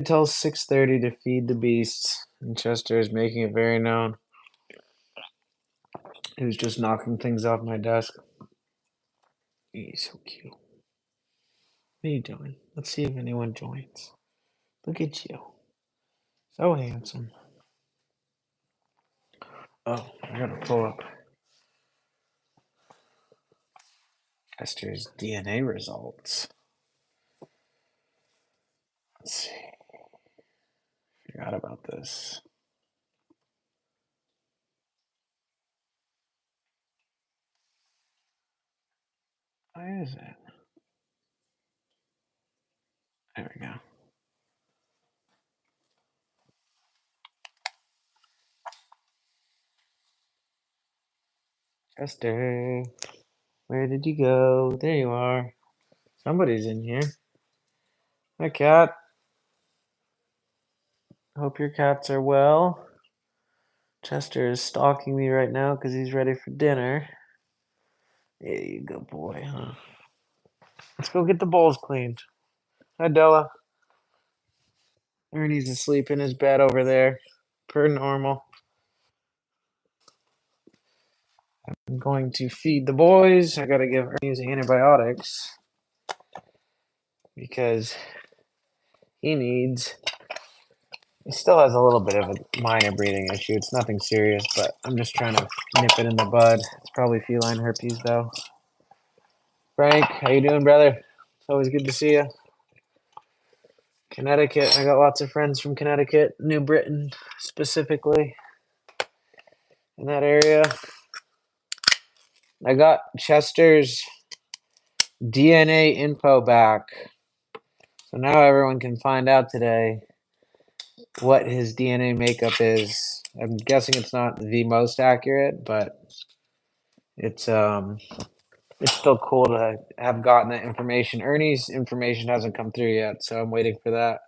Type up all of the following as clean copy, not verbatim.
Until 6:30 to feed the beasts, and Chester is making it very known. He was just knocking things off my desk. He's so cute. What are you doing? Let's see if anyone joins. Look at you. So handsome. Oh, I gotta pull up Chester's DNA results. Let's see. Forgot about this. Why is it? There we go. Chester, where did you go? There you are. Somebody's in here. Hi, cat. Hope your cats are well. Chester is stalking me right now because he's ready for dinner. There you go, boy, huh? Let's go get the bowls cleaned. Hi, Della. Ernie's asleep in his bed over there, per normal. I'm going to feed the boys. I gotta give Ernie's antibiotics because he needs. He still has a little bit of a minor breathing issue. It's nothing serious, but I'm just trying to nip it in the bud. It's probably feline herpes, though. Frank, how you doing, brother? It's always good to see you. Connecticut. I got lots of friends from Connecticut, New Britain specifically, in that area. I got Chester's DNA info back. So now everyone can find out today what his DNA makeup is. I'm guessing it's not the most accurate, but it's it's still cool to have gotten that information. Ernie's information hasn't come through yet, so I'm waiting for that.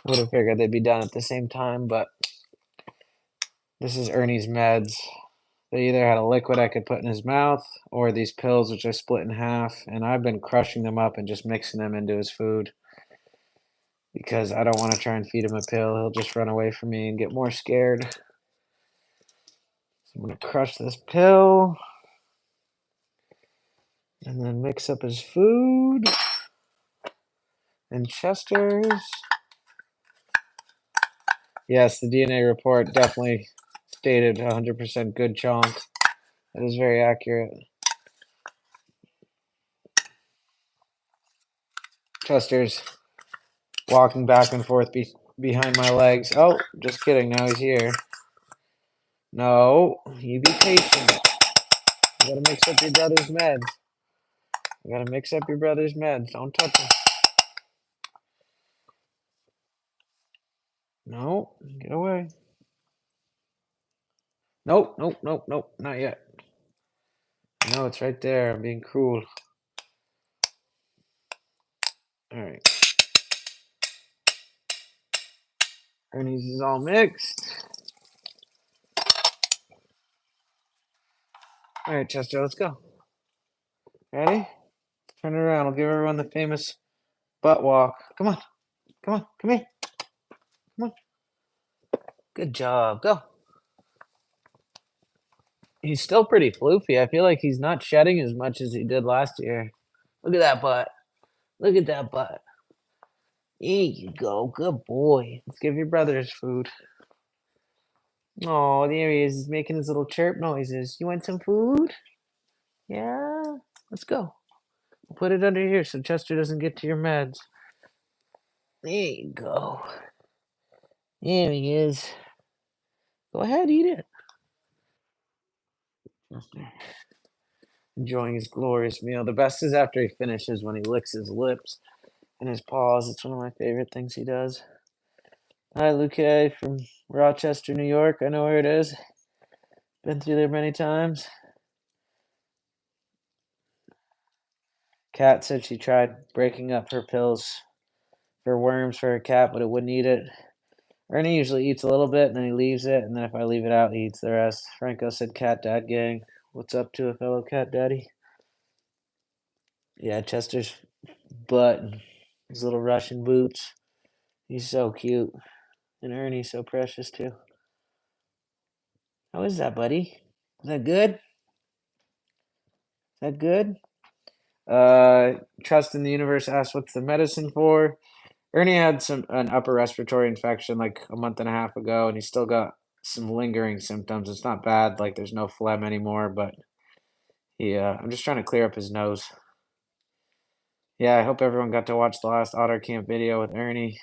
Would have figured they'd be done at the same time, but this is Ernie's meds. They either had a liquid I could put in his mouth or these pills, which are split in half, and I've been crushing them up and just mixing them into his food because I don't want to try and feed him a pill. He'll just run away from me and get more scared. So I'm going to crush this pill and then mix up his food and Chester's. Yes, the DNA report definitely stated 100% good chonk. That is very accurate. Chester's walking back and forth behind my legs. Oh, just kidding. Now he's here. No, you be patient. You gotta mix up your brother's meds. You gotta mix up your brother's meds. Don't touch him. No, get away. Nope, nope, nope, nope, not yet. No, it's right there. I'm being cruel. All right. Ernie's is all mixed. All right, Chester, let's go. Ready? Turn it around. I'll give everyone the famous butt walk. Come on. Come on. Come here. Come on. Good job. Go. He's still pretty floofy. I feel like he's not shedding as much as he did last year. Look at that butt. Look at that butt. There you go. Good boy. Let's give your brother his food. Oh, there he is. He's making his little chirp noises. You want some food? Yeah? Let's go. Put it under here so Chester doesn't get to your meds. There you go. There he is. Go ahead, eat it. Chester. Enjoying his glorious meal. The best is after he finishes when he licks his lips and his paws. It's one of my favorite things he does. Hi, Luke from Rochester, New York. I know where it is. Been through there many times. Kat said she tried breaking up her pills for worms for her cat, but it wouldn't eat it. Ernie usually eats a little bit and then he leaves it, and then if I leave it out, he eats the rest. Franco said, "Cat Dad gang. What's up to a fellow cat daddy?" Yeah, Chester's butt and his little Russian boots. He's so cute. And Ernie's so precious too. How is that, buddy? Is that good? Is that good? Trust in the Universe asked what's the medicine for. Ernie had an upper respiratory infection like a month and a half ago, and he's still got some lingering symptoms. It's not bad, like there's no phlegm anymore, but I'm just trying to clear up his nose. Yeah, I hope everyone got to watch the last Otter Camp video with Ernie.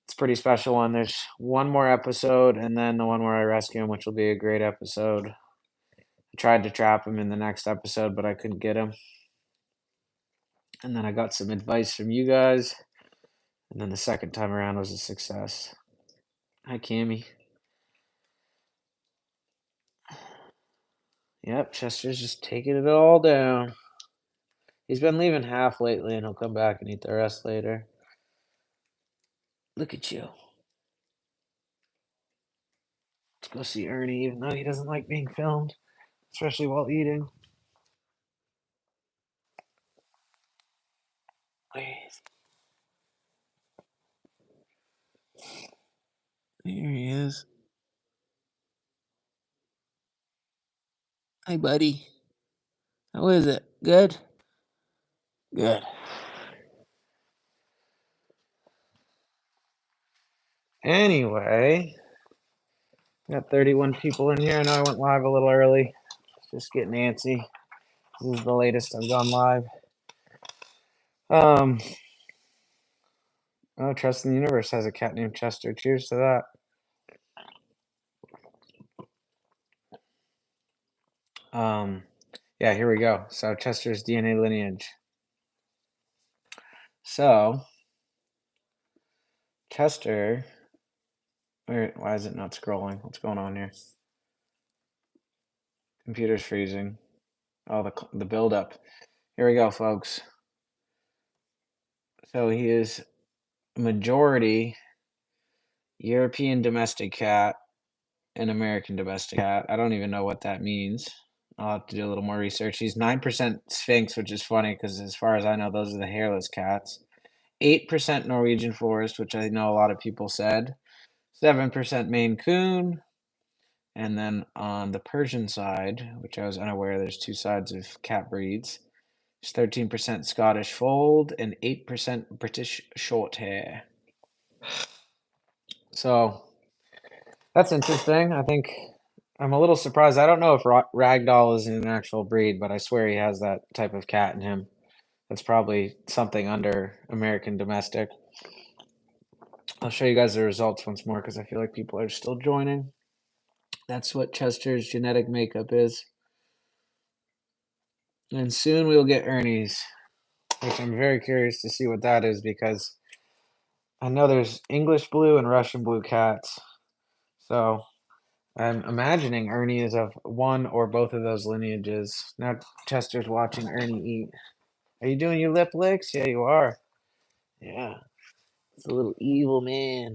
It's a pretty special one. There's one more episode, and then the one where I rescue him, which will be a great episode. I tried to trap him in the next episode, but I couldn't get him. And then I got some advice from you guys. And then the second time around was a success. Hi, Cammy. Yep, Chester's just taking it all down. He's been leaving half lately, and he'll come back and eat the rest later. Look at you. Let's go see Ernie, even though he doesn't like being filmed, especially while eating. Here he is. Hi, buddy. How is it? Good? Good. Anyway, got 31 people in here. I know I went live a little early. Just getting antsy. This is the latest I've gone live. Oh, Trust in the Universe has a cat named Chester. Cheers to that. Yeah, here we go. So Chester's DNA lineage. So Chester, why is it not scrolling? What's going on here? Computer's freezing. Oh, the build up. Here we go, folks. So he is majority European domestic cat and American domestic cat. I don't even know what that means. I'll have to do a little more research. He's 9% Sphinx, which is funny because as far as I know, those are the hairless cats. 8% Norwegian Forest, which I know a lot of people said. 7% Maine Coon. And then on the Persian side, which I was unaware, there's two sides of cat breeds. There's 13% Scottish Fold and 8% British Short Hair. So that's interesting. I think I'm a little surprised. I don't know if Ragdoll is an actual breed, but I swear he has that type of cat in him. That's probably something under American domestic. I'll show you guys the results once more because I feel like people are still joining. That's what Chester's genetic makeup is. And soon we'll get Ernie's, which I'm very curious to see what that is because I know there's English blue and Russian blue cats. So I'm imagining Ernie is of one or both of those lineages. Now Chester's watching Ernie eat. Are you doing your lip licks? Yeah, you are. Yeah. It's a little evil man.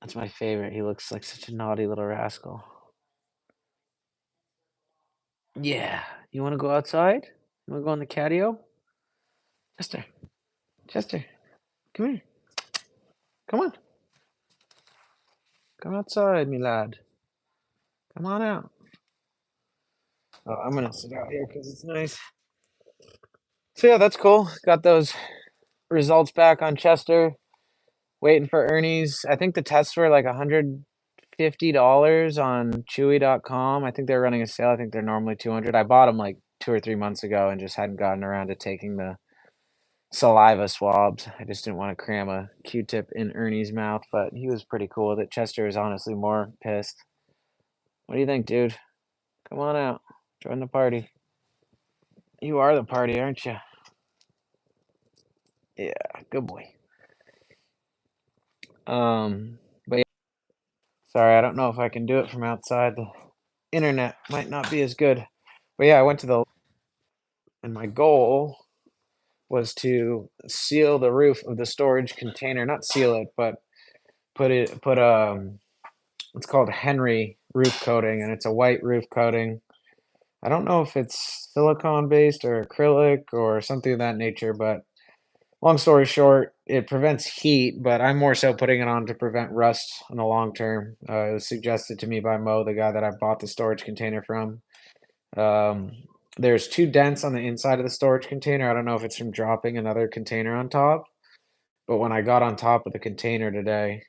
That's my favorite. He looks like such a naughty little rascal. Yeah. You want to go outside? You want to go on the catio? Chester. Chester. Come here. Come on. Come outside, me lad. Come on out. Oh, I'm going to sit out here because it's nice. So, yeah, that's cool. Got those results back on Chester. Waiting for Ernie's. I think the tests were like $150 on Chewy.com. I think they're running a sale. I think they're normally 200. I bought them like 2 or 3 months ago and just hadn't gotten around to taking the saliva swabs. I just didn't want to cram a Q-tip in Ernie's mouth, but he was pretty cool with it. Chester is honestly more pissed. What do you think, dude? Come on out. Join the party. You are the party, aren't you? Yeah, good boy. But yeah, sorry, I don't know if I can do it from outside. The internet might not be as good. But yeah, I went to the and my goal was to seal the roof of the storage container, not seal it, but put it's called Henry roof coating, and it's a white roof coating. I don't know if it's silicone based or acrylic or something of that nature, but Long story short, it prevents heat, but I'm more so putting it on to prevent rust in the long term. It was suggested to me by Mo, the guy that I bought the storage container from. Um, there's two dents on the inside of the storage container. I don't know if it's from dropping another container on top, but when I got on top of the container today,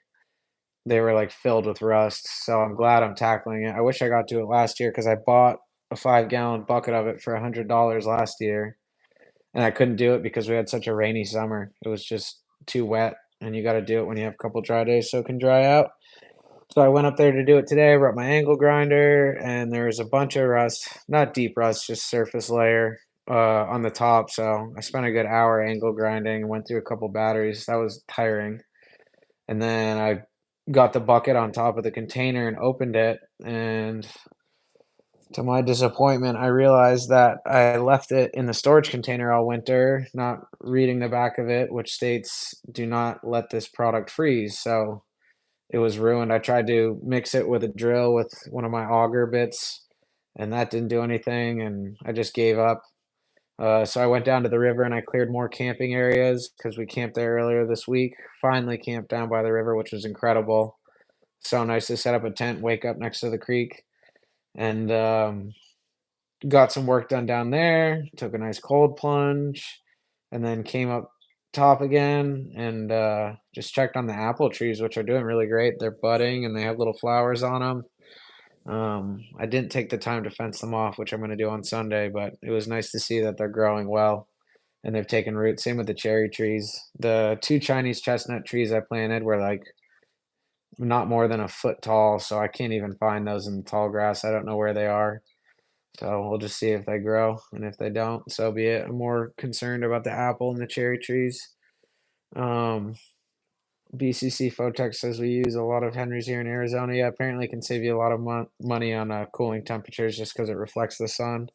they were like filled with rust. So I'm glad I'm tackling it. I wish I got to it last year because I bought a 5 gallon bucket of it for $100 last year, and I couldn't do it because we had such a rainy summer. It was just too wet, and you got to do it when you have a couple dry days so it can dry out. So I went up there to do it today. I brought my angle grinder, and there was a bunch of rust, not deep rust, just surface layer on the top. So I spent a good hour angle grinding and went through a couple batteries. That was tiring. And then I got the bucket on top of the container and opened it. And to my disappointment, I realized that I left it in the storage container all winter, not reading the back of it, which states do not let this product freeze. So it was ruined. I tried to mix it with a drill with one of my auger bits, and that didn't do anything, and I just gave up. So I went down to the river and I cleared more camping areas because we camped there earlier this week. Finally camped down by the river, which was incredible. So nice to set up a tent, wake up next to the creek, and got some work done down there. Took a nice cold plunge, and then came up top again and just checked on the apple trees, which are doing really great. They're budding and they have little flowers on them. I didn't take the time to fence them off, which I'm going to do on Sunday, but it was nice to see that they're growing well and they've taken root. Same with the cherry trees. The two Chinese chestnut trees I planted were like not more than a foot tall, so I can't even find those in the tall grass. I don't know where they are. So we'll just see if they grow, and if they don't, so be it. I'm more concerned about the apple and the cherry trees. Um, BCC Photech says we use a lot of Henrys here in Arizona. Yeah, apparently it can save you a lot of money on cooling temperatures just because it reflects the sun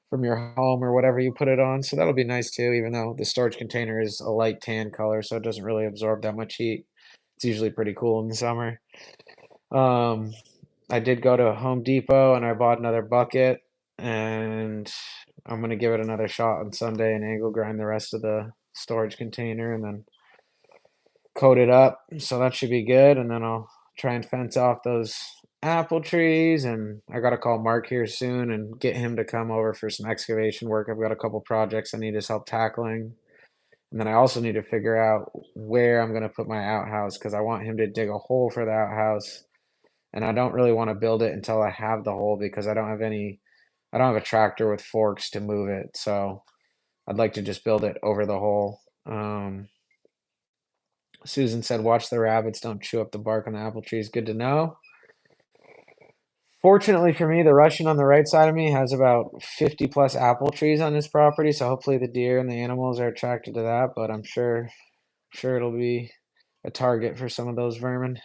from your home or whatever you put it on. So that'll be nice too, even though the storage container is a light tan color, so it doesn't really absorb that much heat. It's usually pretty cool in the summer. Um, I did go to Home Depot and I bought another bucket, and I'm gonna give it another shot on Sunday and angle grind the rest of the storage container and then coat it up. So that should be good. And then I'll try and fence off those apple trees. And I gotta call Mark here soon and get him to come over for some excavation work. I've got a couple projects I need his help tackling. And then I also need to figure out where I'm gonna put my outhouse because I want him to dig a hole for the outhouse, and I don't really want to build it until I have the hole because I don't have a tractor with forks to move it. So I'd like to just build it over the hole. Susan said, watch the rabbits, don't chew up the bark on the apple trees. Good to know. Fortunately for me, the Russian on the right side of me has about 50 plus apple trees on his property. So hopefully the deer and the animals are attracted to that, but I'm sure it'll be a target for some of those vermin.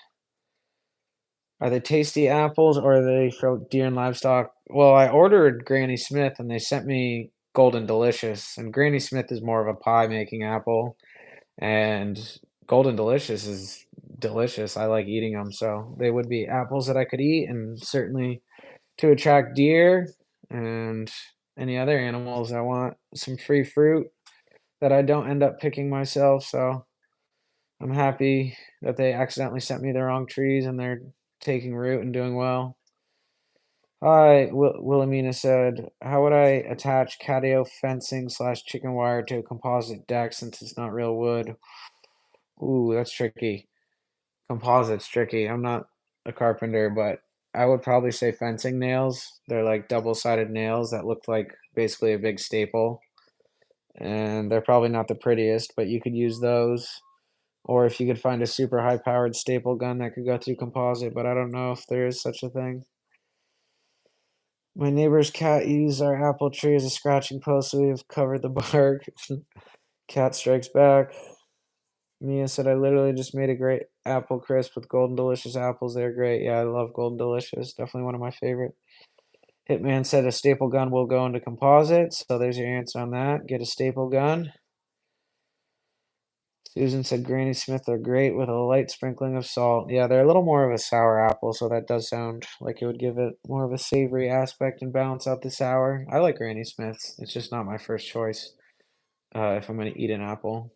Are they tasty apples or are they for deer and livestock? Well, I ordered Granny Smith and they sent me Golden Delicious. And Granny Smith is more of a pie making apple. And Golden Delicious is delicious. I like eating them. So they would be apples that I could eat, and certainly to attract deer and any other animals. I want some free fruit that I don't end up picking myself. So I'm happy that they accidentally sent me the wrong trees and they're taking root and doing well. Hi, Wilhelmina said, how would I attach catio fencing slash chicken wire to a composite deck since it's not real wood? Ooh, that's tricky. Composite's tricky. I'm not a carpenter, but I would probably say fencing nails. They're like double-sided nails that look like basically a big staple. And they're probably not the prettiest, but you could use those. Or if you could find a super high-powered staple gun that could go through composite, but I don't know if there is such a thing. My neighbor's cat used our apple tree as a scratching post, so we've covered the bark. Cat strikes back. Mia said, I literally just made a great apple crisp with Golden Delicious apples. They're great. Yeah, I love Golden Delicious. Definitely one of my favorite. Hitman said a staple gun will go into composites. So there's your answer on that. Get a staple gun. Susan said Granny Smith are great with a light sprinkling of salt. Yeah, they're a little more of a sour apple, so that does sound like it would give it more of a savory aspect and balance out the sour. I like Granny Smiths. It's just not my first choice if I'm going to eat an apple.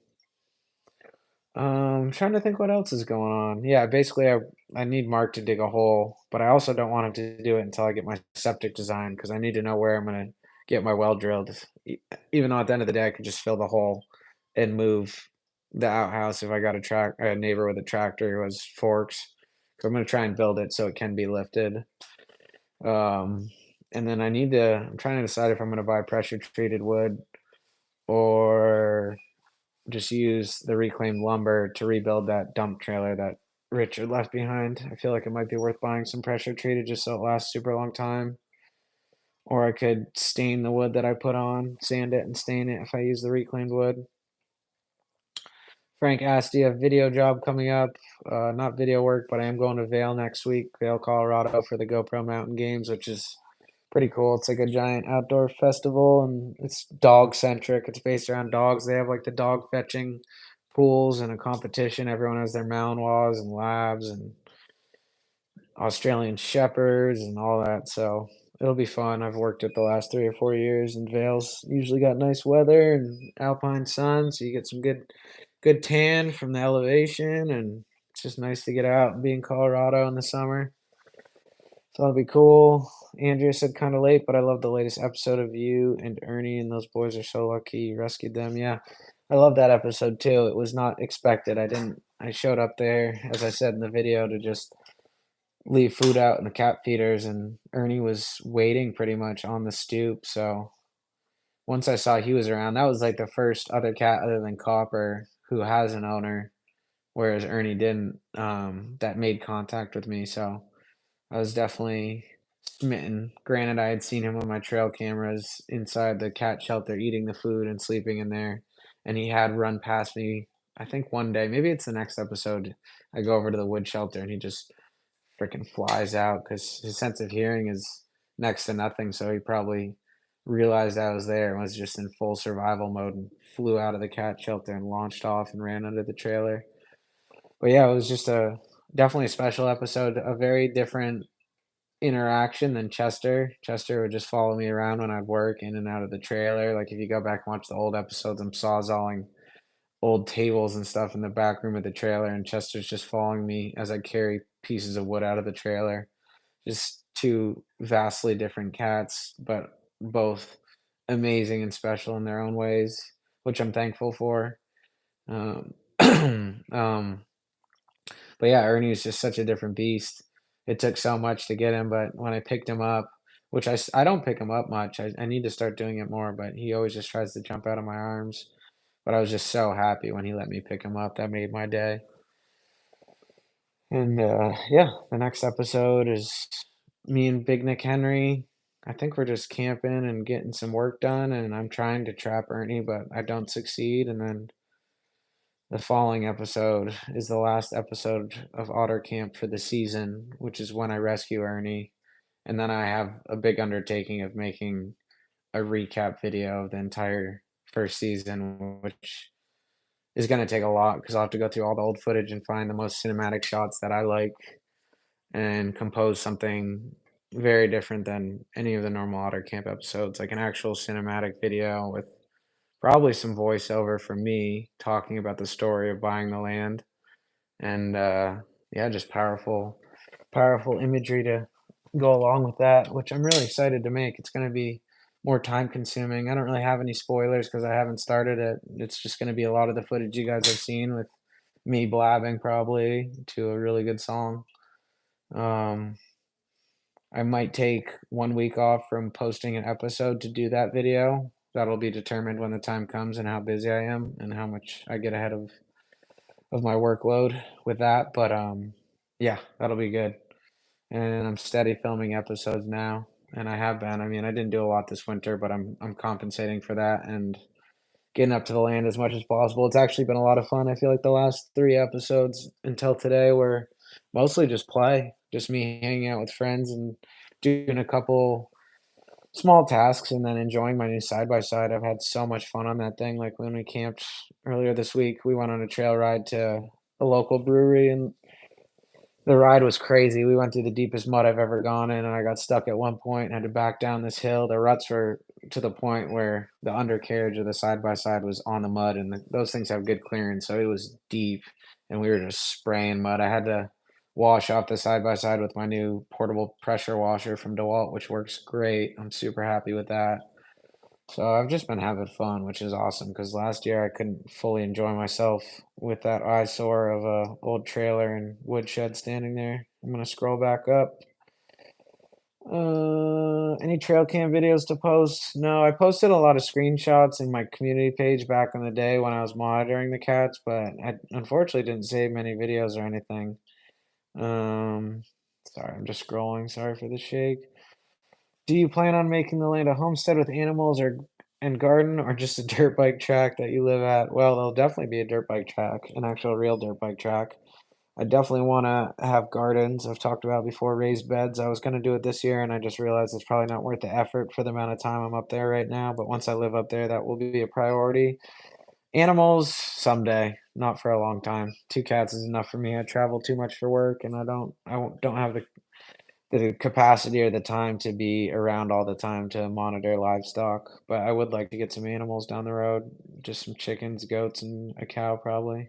I'm trying to think what else is going on. Yeah, basically, I need Mark to dig a hole, but I also don't want him to do it until I get my septic design because I need to know where I'm gonna get my well drilled. Even though at the end of the day, I could just fill the hole and move the outhouse if I got a neighbor with a tractor who has forks. So I'm gonna try and build it so it can be lifted. Um, and then I'm trying to decide if I'm gonna buy pressure treated wood or just use the reclaimed lumber to rebuild that dump trailer that Richard left behind. I feel like it might be worth buying some pressure treated just so it lasts super long time. Or I could stain the wood that I put on, sand it and stain it if I use the reclaimed wood. Frank asked, do you have video job coming up? Not video work, but I am going to Vail next week, Vail, Colorado for the GoPro Mountain Games, which is pretty cool. It's like a giant outdoor festival and it's dog centric. It's based around dogs. They have like the dog fetching pools and a competition. Everyone has their Malinois and Labs and Australian Shepherds and all that. So it'll be fun. I've worked it the last 3 or 4 years, and Vail's usually got nice weather and alpine sun, so you get some good tan from the elevation, and it's just nice to get out and be in Colorado in the summer. So that'll be cool. Andrea said kind of late, but I love the latest episode of you and Ernie, and those boys are so lucky you rescued them. Yeah, I love that episode too. It was not expected. I showed up there, as I said in the video, to just leave food out in the cat feeders, and Ernie was waiting pretty much on the stoop. So once I saw he was around, that was like the first other cat other than Copper who has an owner, whereas Ernie didn't, that made contact with me. So I was definitely smitten. Granted, I had seen him on my trail cameras inside the cat shelter eating the food and sleeping in there, and he had run past me. I think one day, maybe it's the next episode, I go over to the wood shelter and he just freaking flies out because his sense of hearing is next to nothing. So he probably realized I was there and was just in full survival mode and flew out of the cat shelter and launched off and ran under the trailer. But yeah, it was just a definitely a special episode, a very different interaction than Chester. Chester would just follow me around when I'd work in and out of the trailer. Like if you go back and watch the old episodes, I'm sawzalling old tables and stuff in the back room of the trailer, and Chester's just following me as I carry pieces of wood out of the trailer. Just two vastly different cats, but both amazing and special in their own ways, which I'm thankful for. Um, um, but yeah, Ernie is just such a different beast. It took so much to get him, but when I picked him up, which I don't pick him up much, I need to start doing it more, but he always just tries to jump out of my arms. But I was just so happy when he let me pick him up. That made my day. And yeah, the next episode is me and Big Nick Henry. I think we're just camping and getting some work done, and I'm trying to trap Ernie, but I don't succeed. And then the following episode is the last episode of Otter Camp for the season, which is when I rescue Ernie. And then I have a big undertaking of making a recap video of the entire first season, which is going to take a lot because I'll have to go through all the old footage and find the most cinematic shots that I like and compose something very different than any of the normal Otter Camp episodes, like an actual cinematic video with probably some voiceover from me talking about the story of buying the land and yeah, just powerful imagery to go along with that, which I'm really excited to make. It's going to be more time consuming. I don't really have any spoilers because I haven't started it. It's just going to be a lot of the footage you guys have seen with me blabbing probably to a really good song. Um, I might take 1 week off from posting an episode to do that video. That'll be determined when the time comes and how busy I am and how much I get ahead of my workload with that. But yeah, that'll be good. And I'm steady filming episodes now, and I have been. I mean, I didn't do a lot this winter, but I'm compensating for that and getting up to the land as much as possible. It's actually been a lot of fun. I feel like the last 3 episodes until today were mostly just play, just me hanging out with friends and doing a couple small tasks and then enjoying my new side by side. I've had so much fun on that thing. Like when we camped earlier this week, we went on a trail ride to a local brewery and the ride was crazy. We went through the deepest mud I've ever gone in, and I got stuck at one point and had to back down this hill. The ruts were to the point where the undercarriage of the side by side was on the mud, and those things have good clearance, so it was deep, and we were just spraying mud. I had to wash off the side by side with my new portable pressure washer from DeWalt, which works great. I'm super happy with that. So I've just been having fun, which is awesome because last year I couldn't fully enjoy myself with that eyesore of a old trailer and woodshed standing there. I'm gonna scroll back up. Any trail cam videos to post? No, I posted a lot of screenshots in my community page back in the day when I was monitoring the cats, but I unfortunately didn't save many videos or anything. Um, Sorry, I'm just scrolling. Sorry for the shake. Do you plan on making the land a homestead with animals or and garden or just a dirt bike track that you live at? Well, there'll definitely be a dirt bike track, an actual real dirt bike track. I definitely want to have gardens. I've talked about before raised beds. I was going to do it this year and I just realized it's probably not worth the effort for the amount of time I'm up there right now. But once I live up there, that will be a priority. Animals someday, not for a long time. Two cats is enough for me. I travel too much for work and don't have the capacity or the time to be around all the time to monitor livestock. But I would like to get some animals down the road, just some chickens, goats, and a cow probably.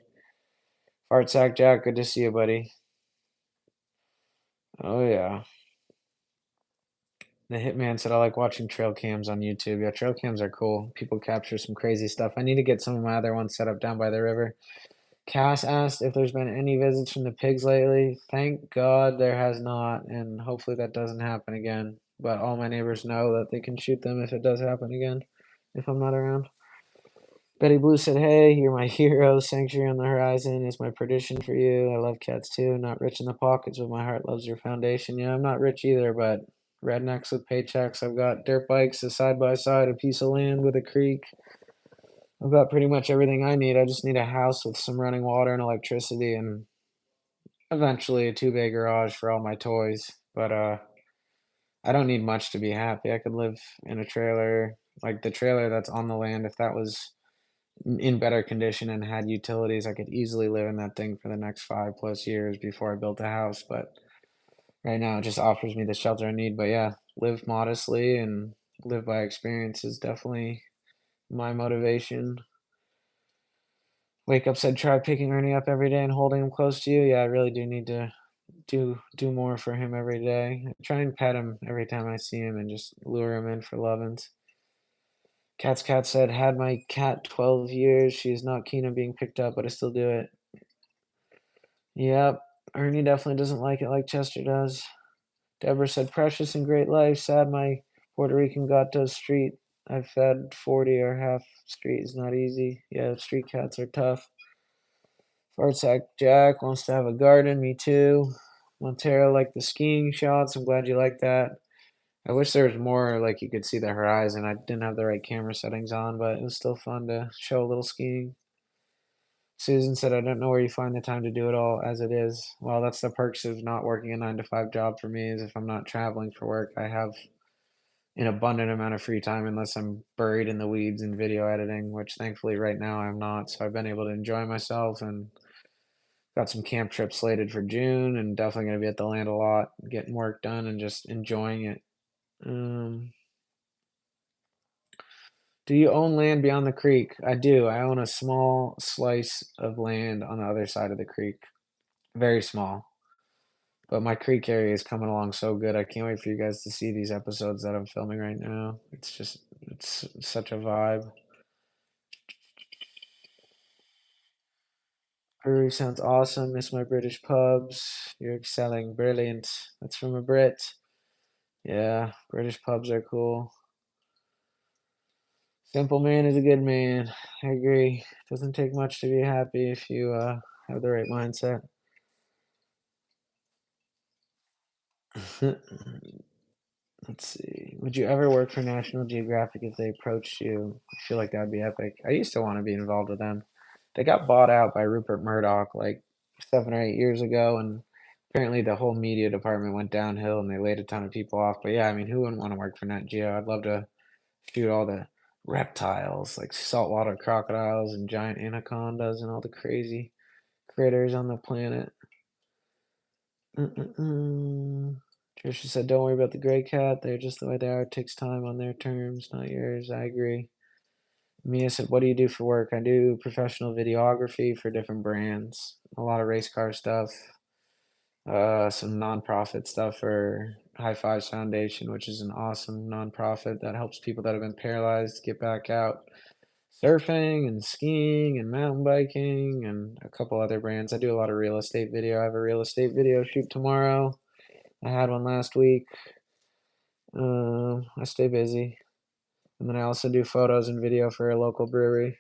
Fart sack Jack, good to see you, buddy. Oh yeah. The Hitman said I like watching trail cams on YouTube. Yeah, trail cams are cool. People capture some crazy stuff. I need to get some of my other ones set up down by the river. Cass asked if there's been any visits from the pigs lately. Thank God there has not, and hopefully that doesn't happen again. But all my neighbors know that they can shoot them if it does happen again, if I'm not around. Betty Blue said, "Hey, you're my hero. Sanctuary on the horizon is my perdition for you. I love cats too. Not rich in the pockets, but my heart loves your foundation." Yeah, I'm not rich either, but rednecks with paychecks. I've got dirt bikes, a side by side, a piece of land with a creek. I've got pretty much everything I need. I just need a house with some running water and electricity, and eventually a two-bay garage for all my toys. But I don't need much to be happy. I could live in a trailer, like the trailer that's on the land. If that was in better condition and had utilities, I could easily live in that thing for the next 5+ years before I built a house. But right now, it just offers me the shelter I need. But yeah, live modestly and live by experience is definitely my motivation. Wake up said, try picking Ernie up every day and holding him close to you. Yeah, I really do need to do more for him every day. I try and pet him every time I see him and just lure him in for lovin's. Cat's cat said, had my cat 12 years. She is not keen on being picked up, but I still do it. Yep, Ernie definitely doesn't like it like Chester does. Deborah said, precious and great life. Sad my Puerto Rican gato street. I've fed 40 or half street is not easy. Yeah, street cats are tough. Fartsack Jack wants to have a garden. Me too. Montero liked the skiing shots. I'm glad you like that. I wish there was more, like you could see the horizon. I didn't have the right camera settings on, but it was still fun to show a little skiing. Susan said, I don't know where you find the time to do it all as it is. Well, that's the perks of not working a 9 to 5 job for me is if I'm not traveling for work, I have an abundant amount of free time unless I'm buried in the weeds in video editing, which thankfully right now I'm not. So I've been able to enjoy myself and got some camp trips slated for June and definitely going to be at the land a lot, getting work done and just enjoying it. Um, do you own land beyond the creek? I do. I own a small slice of land on the other side of the creek. Very small. But my creek area is coming along so good. I can't wait for you guys to see these episodes that I'm filming right now. It's such a vibe. Brewery sounds awesome. Miss my British pubs. You're excelling. Brilliant. That's from a Brit. Yeah, British pubs are cool. Simple man is a good man. I agree. Doesn't take much to be happy if you have the right mindset. Let's see. Would you ever work for National Geographic if they approached you? I feel like that'd be epic. I used to want to be involved with them. They got bought out by Rupert Murdoch like 7 or 8 years ago, and apparently the whole media department went downhill and they laid a ton of people off. But yeah, I mean, who wouldn't want to work for Nat Geo? I'd love to shoot all the reptiles, like saltwater crocodiles and giant anacondas and all the crazy critters on the planet. Trisha said, "Don't worry about the gray cat. They're just the way they are. It takes time on their terms, not yours." I agree. Mia said, "What do you do for work?" I do professional videography for different brands. A lot of race car stuff. Some nonprofit stuff for High Fives Foundation, which is an awesome nonprofit that helps people that have been paralyzed get back out surfing and skiing and mountain biking and a couple other brands. I do a lot of real estate video. I have a real estate video shoot tomorrow. I had one last week. I stay busy. And then I also do photos and video for a local brewery.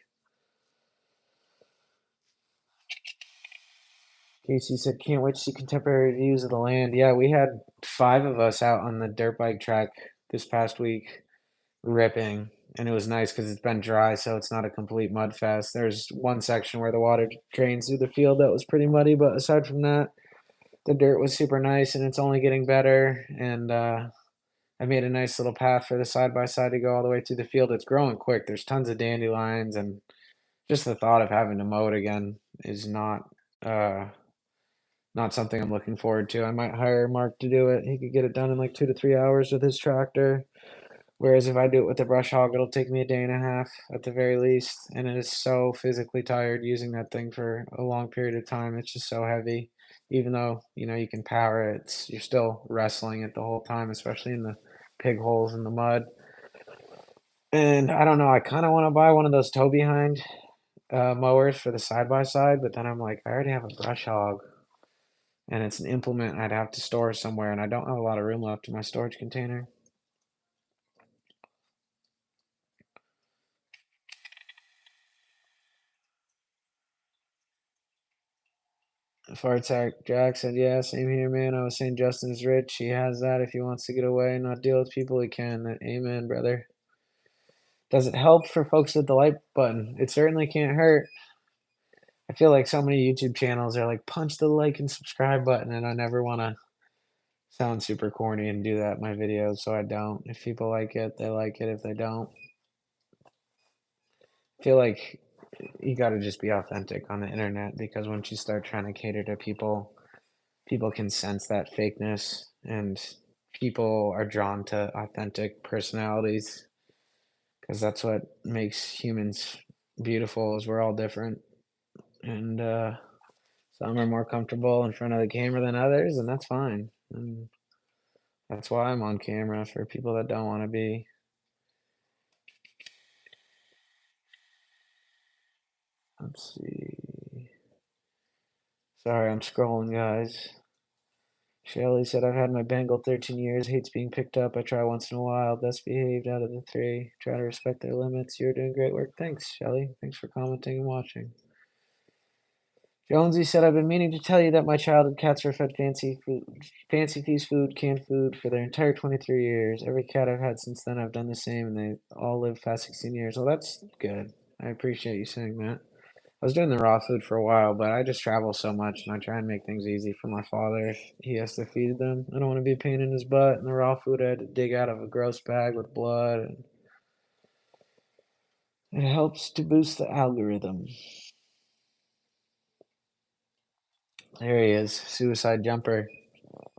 Casey said, "Can't wait to see contemporary views of the land." Yeah, we had 5 of us out on the dirt bike track this past week, ripping, and it was nice because it's been dry, so it's not a complete mud fest. There's one section where the water drains through the field that was pretty muddy, but aside from that, the dirt was super nice, and it's only getting better. And I made a nice little path for the side by side to go all the way through the field. It's growing quick. There's tons of dandelions, and just the thought of having to mow it again is uh, not something I'm looking forward to. I might hire Mark to do it. He could get it done in like 2 to 3 hours with his tractor. Whereas if I do it with the brush hog, it'll take me a day and a half at the very least. And it is so physically tired using that thing for a long period of time. It's just so heavy. Even though, you can power it, you're still wrestling it the whole time, especially in the pig holes in the mud. And I don't know, I kind of want to buy one of those tow behind mowers for the side by side, but then I'm like, I already have a brush hog and it's an implement I'd have to store somewhere, and I don't have a lot of room left in my storage container. Fartack Jack said, "Yeah, same here, man. I was saying Justin is rich. He has that. If he wants to get away and not deal with people, he can. Amen, brother." Does it help for folks with the like button? It certainly can't hurt. I feel like so many YouTube channels are like, punch the like and subscribe button, and I never want to sound super corny and do that in my videos, so I don't. If people like it, they like it. If they don't, I feel like you got to just be authentic on the internet, because once you start trying to cater to people, people can sense that fakeness, and people are drawn to authentic personalities, because that's what makes humans beautiful, is we're all different. And some are more comfortable in front of the camera than others, and that's fine. And that's why I'm on camera, for people that don't want to be. Let's see. Sorry, I'm scrolling, guys. Shelly said, "I've had my Bengal 13 years, hates being picked up. I try once in a while. Best behaved out of the three. Try to respect their limits. You're doing great work." Thanks, Shelly. Thanks for commenting and watching. Jonesy said, "I've been meaning to tell you that my childhood cats were fed fancy feast food, canned food for their entire 23 years. Every cat I've had since then, I've done the same, and they all lived past 16 years." Well, that's good. I appreciate you saying that. I was doing the raw food for a while, but I just travel so much, and I try and make things easy for my father if he has to feed them. I don't want to be a pain in his butt, and the raw food I had to dig out of a gross bag with blood, and it helps to boost the algorithm. There he is, Suicide Jumper.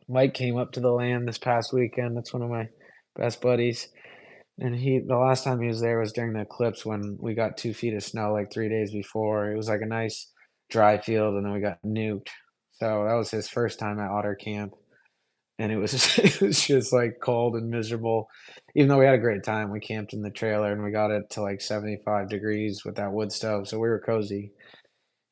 Mike came up to the land this past weekend. That's one of my best buddies. And the last time he was there was during the eclipse, when we got 2 feet of snow like 3 days before. It was like a nice dry field, and then we got nuked. So that was his first time at Otter Camp, and it was it was just like cold and miserable. Even though we had a great time, we camped in the trailer and we got it to like 75 degrees with that wood stove, so we were cozy.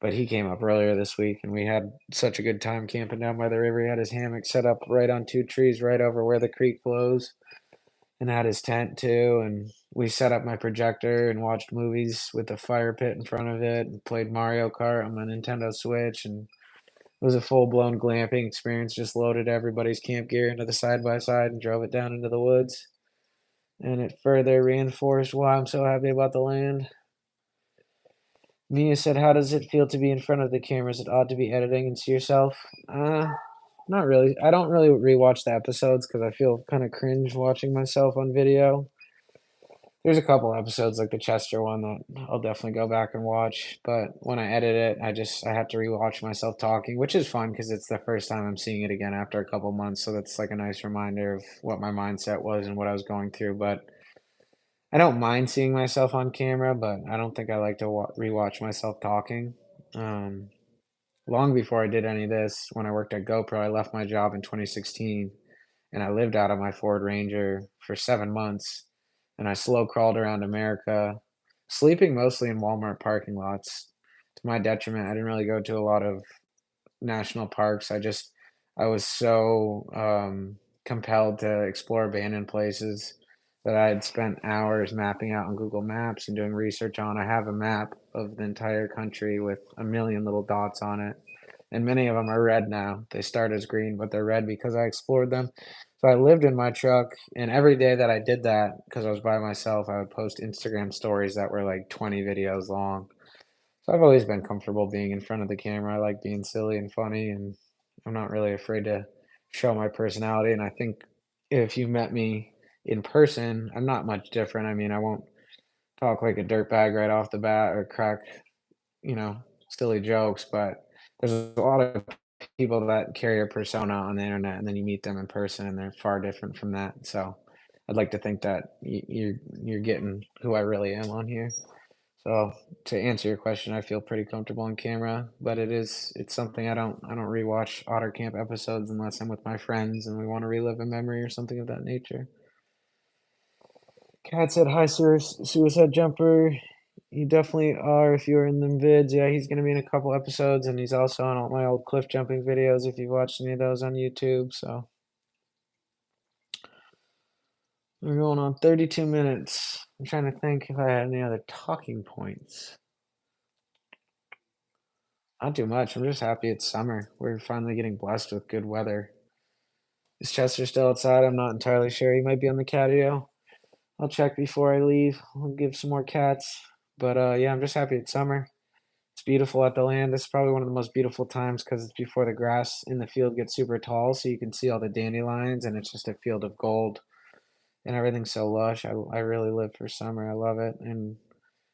But he came up earlier this week, and we had such a good time camping down by the river. He had his hammock set up right on 2 trees right over where the creek flows, and had his tent too. And we set up my projector and watched movies with a fire pit in front of it, and played Mario Kart on my Nintendo Switch. And it was a full blown glamping experience. Just loaded everybody's camp gear into the side by side and drove it down into the woods. And it further reinforced why I'm so happy about the land. Mia said, "How does it feel to be in front of the camera? Is it odd to be editing and see yourself?" Not really. I don't really rewatch the episodes because I feel kind of cringe watching myself on video. There's a couple episodes like the Chester one that I'll definitely go back and watch, but when I edit it, I have to rewatch myself talking, which is fun because it's the first time I'm seeing it again after a couple months, so that's like a nice reminder of what my mindset was and what I was going through. But I don't mind seeing myself on camera, but I don't think I like to rewatch myself talking. Um, Long before I did any of this, when I worked at GoPro, I left my job in 2016 and I lived out of my Ford Ranger for 7 months. And I slow crawled around America, sleeping mostly in Walmart parking lots. To my detriment, I didn't really go to a lot of national parks. I was so compelled to explore abandoned places that I had spent hours mapping out on Google Maps and doing research on. I have a map of the entire country with a million little dots on it, and many of them are red now. They start as green, but they're red because I explored them. So I lived in my truck, and every day that I did that, because I was by myself, I would post Instagram stories that were like 20 videos long. So I've always been comfortable being in front of the camera. I like being silly and funny, and I'm not really afraid to show my personality. And I think if you met me in person, I'm not much different. I mean, I won't talk like a dirtbag right off the bat or crack, you know, silly jokes, but there's a lot of people that carry a persona on the internet, and then you meet them in person, and they're far different from that. So I'd like to think that you're getting who I really am on here. So to answer your question, I feel pretty comfortable on camera, but it's something I don't rewatch Otter Camp episodes unless I'm with my friends and we want to relive a memory or something of that nature. Cat said hi, Suicide Jumper. You definitely are if you were in them vids. Yeah, he's gonna be in a couple episodes, and he's also on all my old cliff jumping videos if you've watched any of those on YouTube. So we're going on 32 minutes. I'm trying to think if I had any other talking points. Not too much. I'm just happy it's summer. We're finally getting blessed with good weather. Is Chester still outside? I'm not entirely sure. He might be on the catio. I'll check before I leave. I'll give some more cats. But yeah, I'm just happy it's summer. It's beautiful at the land. This is probably one of the most beautiful times because it's before the grass in the field gets super tall, so you can see all the dandelions, and it's just a field of gold, and everything's so lush. I really live for summer. I love it. And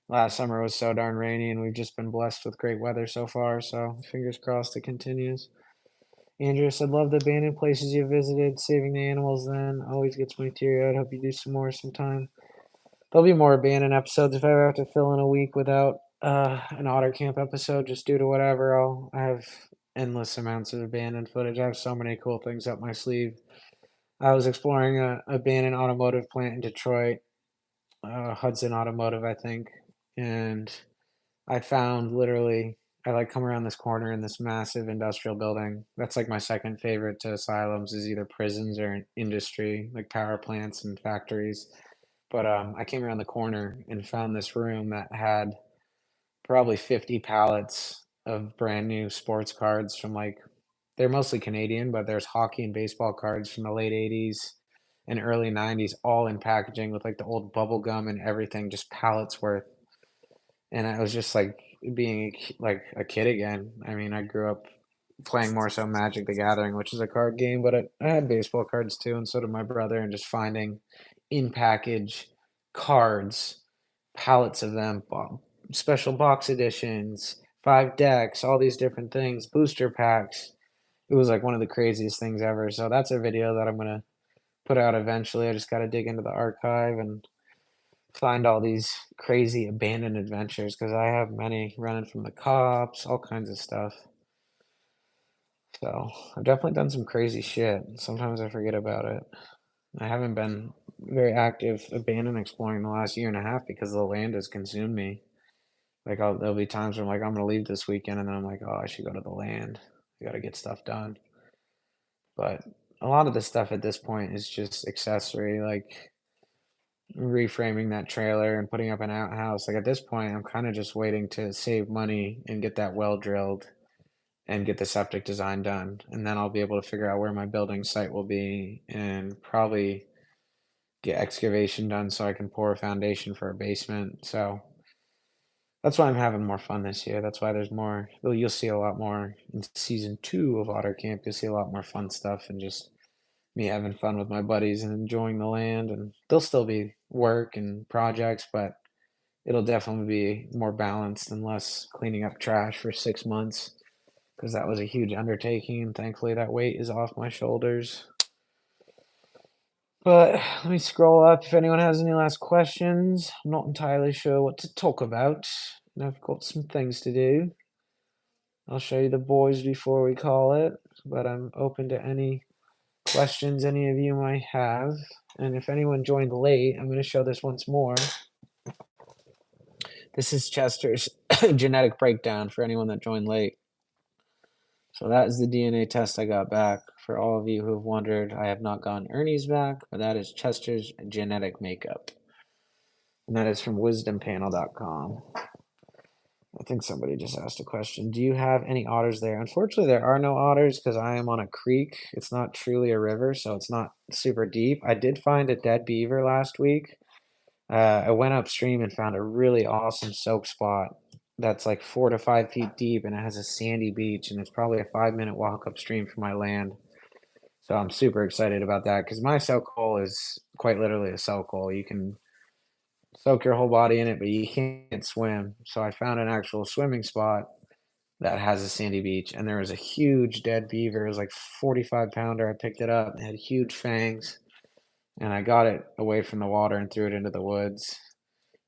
last summer was so darn rainy, and we've just been blessed with great weather so far. So fingers crossed it continues. Andrew said, "Love the abandoned places you visited. Saving the animals then always gets me teary eyed. Hope you do some more sometime." There'll be more abandoned episodes if I ever have to fill in a week without an Otter Camp episode, just due to whatever. I have endless amounts of abandoned footage. I have so many cool things up my sleeve. I was exploring a abandoned automotive plant in Detroit, Hudson Automotive, I think, and I found literally I like come around this corner in this massive industrial building. That's like my second favorite to asylums is either prisons or industry, like power plants and factories. But I came around the corner and found this room that had probably 50 pallets of brand new sports cards from like they're mostly Canadian, but there's hockey and baseball cards from the late 80s and early 90s, all in packaging with like the old bubble gum and everything, just pallets worth. And I was just like being like a kid again. I mean, I grew up playing more so Magic the Gathering, which is a card game, but I had baseball cards too, and so did my brother. And just finding in package cards, pallets of them, special box editions, 5 decks, all these different things, booster packs. It was like one of the craziest things ever. So that's a video that I'm gonna put out eventually. I just got to dig into the archive and find all these crazy abandoned adventures because I have many running from the cops, all kinds of stuff. So I've definitely done some crazy shit. Sometimes I forget about it. I haven't been very active abandoned exploring the last year and a half because the land has consumed me. Like there'll be times where I'm like, I'm gonna leave this weekend, and then I'm like, oh, I should go to the land. I gotta get stuff done. But a lot of the stuff at this point is just accessory, like reframing that trailer and putting up an outhouse. Like at this point, I'm kind of just waiting to save money and get that well drilled and get the septic design done. And then I'll be able to figure out where my building site will be and probably get excavation done so I can pour a foundation for a basement. So that's why I'm having more fun this year. That's why there's more. Well, you'll see a lot more in season 2 of Otter Camp. You'll see a lot more fun stuff and just me having fun with my buddies and enjoying the land. And there'll still be work and projects, but it'll definitely be more balanced and less cleaning up trash for 6 months because that was a huge undertaking. And thankfully, that weight is off my shoulders. But let me scroll up. If anyone has any last questions, I'm not entirely sure what to talk about. And I've got some things to do. I'll show you the boys before we call it, but I'm open to any questions any of you might have. And if anyone joined late, I'm going to show this once more. This is Chester's genetic breakdown for anyone that joined late. So that is the DNA test I got back. For all of you who have wondered, I have not gotten Ernie's back, but that is Chester's genetic makeup. And that is from wisdompanel.com. I think somebody just asked a question. Do you have any otters there? Unfortunately, there are no otters because I am on a creek. It's not truly a river, so it's not super deep. I did find a dead beaver last week. I went upstream and found a really awesome soak spot that's like 4 to 5 feet deep, and it has a sandy beach, and it's probably a 5-minute walk upstream from my land. So I'm super excited about that because my soak hole is quite literally a soak hole. You can soak your whole body in it, but you can't swim. So I found an actual swimming spot that has a sandy beach, and there was a huge dead beaver. It was like 45-pounder. I picked it up. It had huge fangs, and I got it away from the water and threw it into the woods.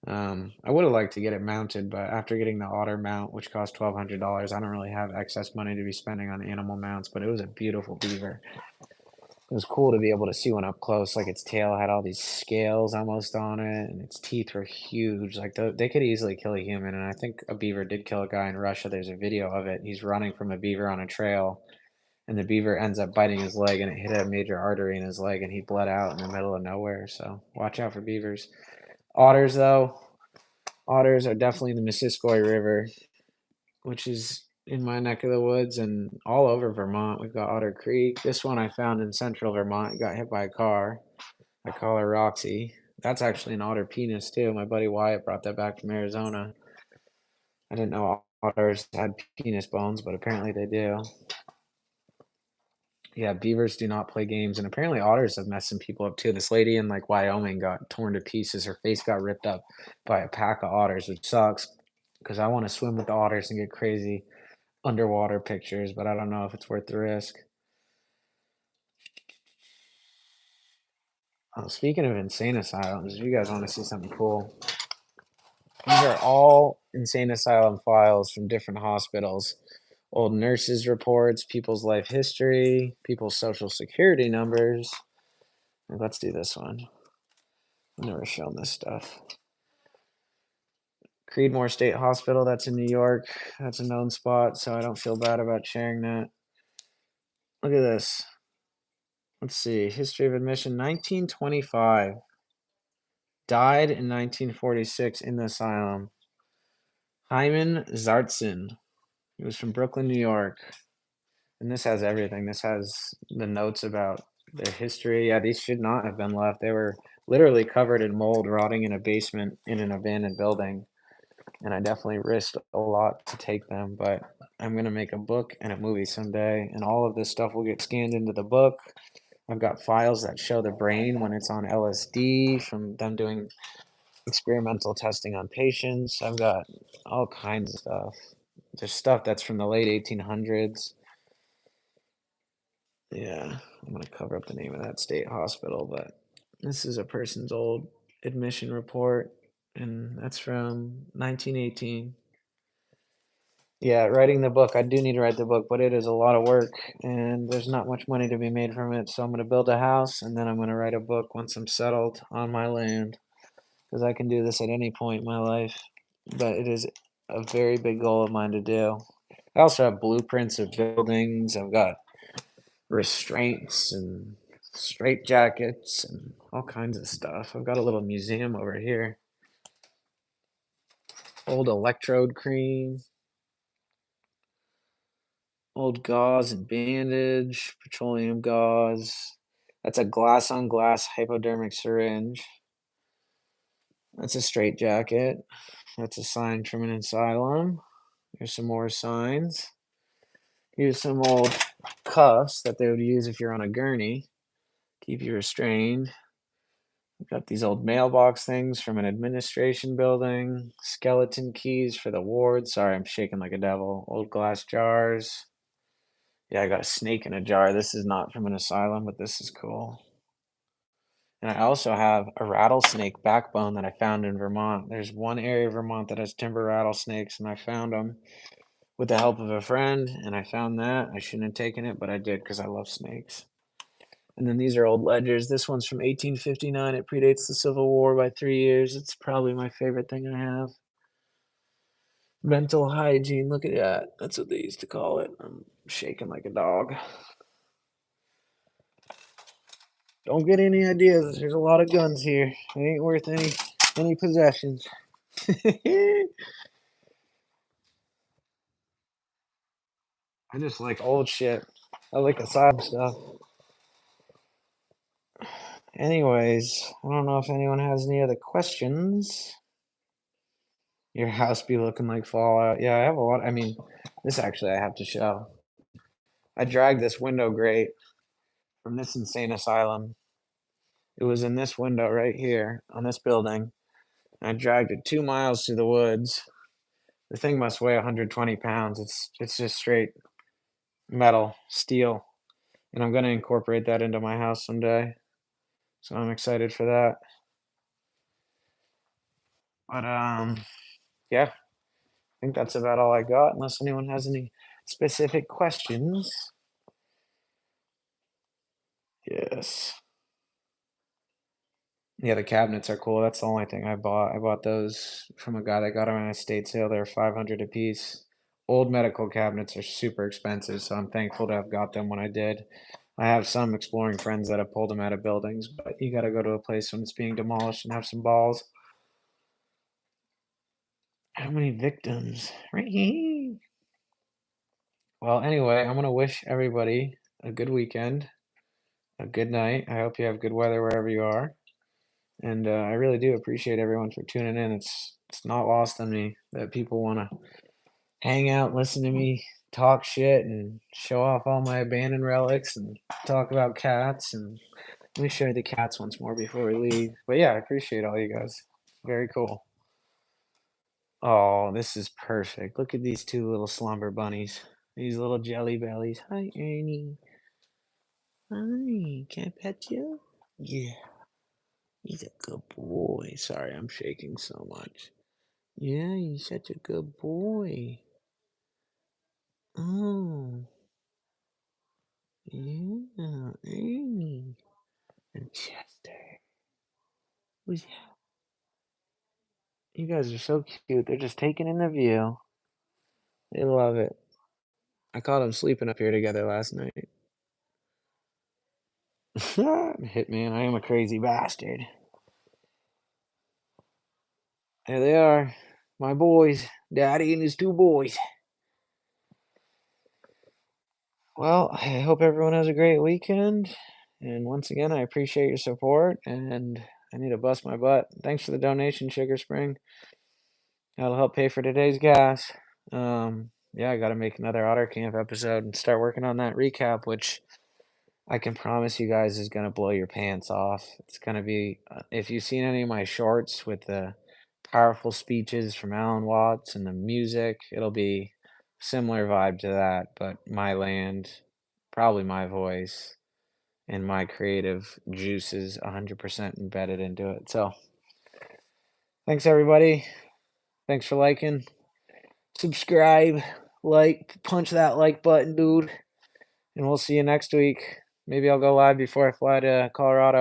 I would have liked to get it mounted, but after getting the otter mount, which cost $1,200, I don't really have excess money to be spending on animal mounts. But it was a beautiful beaver. It was cool to be able to see one up close. Like its tail had all these scales almost on it, and its teeth were huge. Like they could easily kill a human. And I think a beaver did kill a guy in Russia. There's a video of it. He's running from a beaver on a trail, and the beaver ends up biting his leg, and it hit a major artery in his leg, and he bled out in the middle of nowhere. So watch out for beavers. Otters, though, otters are definitely in the Missisquoi River, which is in my neck of the woods and all over Vermont. We've got Otter Creek. This one I found in central Vermont. Got hit by a car. I call her Roxy. That's actually an otter penis too. My buddy Wyatt brought that back from Arizona. I didn't know otters had penis bones, but apparently they do. Yeah, beavers do not play games, and apparently otters have messed some people up too. This lady in like Wyoming got torn to pieces. Her face got ripped up by a pack of otters, which sucks because I want to swim with the otters and get crazy underwater pictures, but I don't know if it's worth the risk. Speaking of insane asylums, if you guys want to see something cool, these are all insane asylum files from different hospitals. Old nurses' reports, people's life history, people's social security numbers. Let's do this one. I've never shown this stuff. Creedmoor State Hospital, that's in New York. That's a known spot, so I don't feel bad about sharing that. Look at this. Let's see. History of admission 1925. Died in 1946 in the asylum. Hyman Zartson. He was from Brooklyn, New York. And this has everything. This has the notes about their history. Yeah, these should not have been left. They were literally covered in mold, rotting in a basement in an abandoned building. And I definitely risked a lot to take them, but I'm going to make a book and a movie someday. And all of this stuff will get scanned into the book. I've got files that show the brain when it's on LSD from them doing experimental testing on patients. I've got all kinds of stuff. There's stuff that's from the late 1800s. Yeah, I'm going to cover up the name of that state hospital, but this is a person's old admission report, and that's from 1918. Yeah, writing the book. I do need to write the book, but it is a lot of work, and there's not much money to be made from it. So I'm going to build a house, and then I'm going to write a book once I'm settled on my land, because I can do this at any point in my life. But it is a very big goal of mine to do. I also have blueprints of buildings. I've got restraints and straitjackets and all kinds of stuff. I've got a little museum over here. Old electrode cream, old gauze and bandage, petroleum gauze. That's a glass on glass hypodermic syringe. That's a straitjacket. That's a sign from an asylum. Here's some more signs. Here's some old cuffs that they would use if you're on a gurney, keep you restrained. Got these old mailbox things from an administration building, skeleton keys for the ward. Sorry, I'm shaking like a devil. Old glass jars. Yeah, I got a snake in a jar. This is not from an asylum, but this is cool. And I also have a rattlesnake backbone that I found in Vermont. There's one area of Vermont that has timber rattlesnakes, and I found them with the help of a friend. And I found that. I shouldn't have taken it, but I did because I love snakes. And then these are old ledgers. This one's from 1859. It predates the Civil War by 3 years. It's probably my favorite thing I have. Mental hygiene. Look at that. That's what they used to call it. I'm shaking like a dog. Don't get any ideas. There's a lot of guns here. It ain't worth any possessions. I just like old shit. I like asylum stuff. Anyways, I don't know if anyone has any other questions. Your house be looking like Fallout. Yeah, I have a lot. I mean, this actually I have to show. I dragged this window grate from this insane asylum. It was in this window right here on this building. I dragged it 2 miles through the woods. The thing must weigh 120 pounds. It's just straight metal, steel, and I'm gonna incorporate that into my house someday. So I'm excited for that. But yeah, I think that's about all I got. Unless anyone has any specific questions. Yes. Yeah, the cabinets are cool. That's the only thing I bought. I bought those from a guy that got them on an estate sale. They're 500 a piece. Old medical cabinets are super expensive, so I'm thankful to have got them when I did. I have some exploring friends that have pulled them out of buildings, but you got to go to a place when it's being demolished and have some balls. How many victims? Right here. Well, anyway, I'm gonna wish everybody a good weekend, a good night. I hope you have good weather wherever you are. And I really do appreciate everyone for tuning in. It's not lost on me that people want to hang out, listen to me talk shit, and show off all my abandoned relics and talk about cats. And let me show you the cats once more before we leave. But yeah, I appreciate all you guys. Very cool. Oh, this is perfect. Look at these two little slumber bunnies. These little jelly bellies. Hi, Ernie. Hi. Can I pet you? Yeah. He's a good boy. Sorry, I'm shaking so much. Yeah, you're such a good boy. Oh, yeah, Amy. And Chester. Who's You guys are so cute. They're just taking in the view. They love it. I caught them sleeping up here together last night. Hitman, I am a crazy bastard. There they are. My boys. Daddy and his two boys. Well, I hope everyone has a great weekend. And once again, I appreciate your support. And I need to bust my butt. Thanks for the donation, Sugar Spring. That'll help pay for today's gas. Yeah, I got to make another Otter Camp episode and start working on that recap, which I can promise you guys is going to blow your pants off. It's going to be, if you've seen any of my shorts with the powerful speeches from Alan Watts and the music, it'll be similar vibe to that, but my land, probably my voice, and my creative juices 100% embedded into it. So, thanks everybody. Thanks for liking. Subscribe, like, punch that like button, dude. And we'll see you next week. Maybe I'll go live before I fly to Colorado.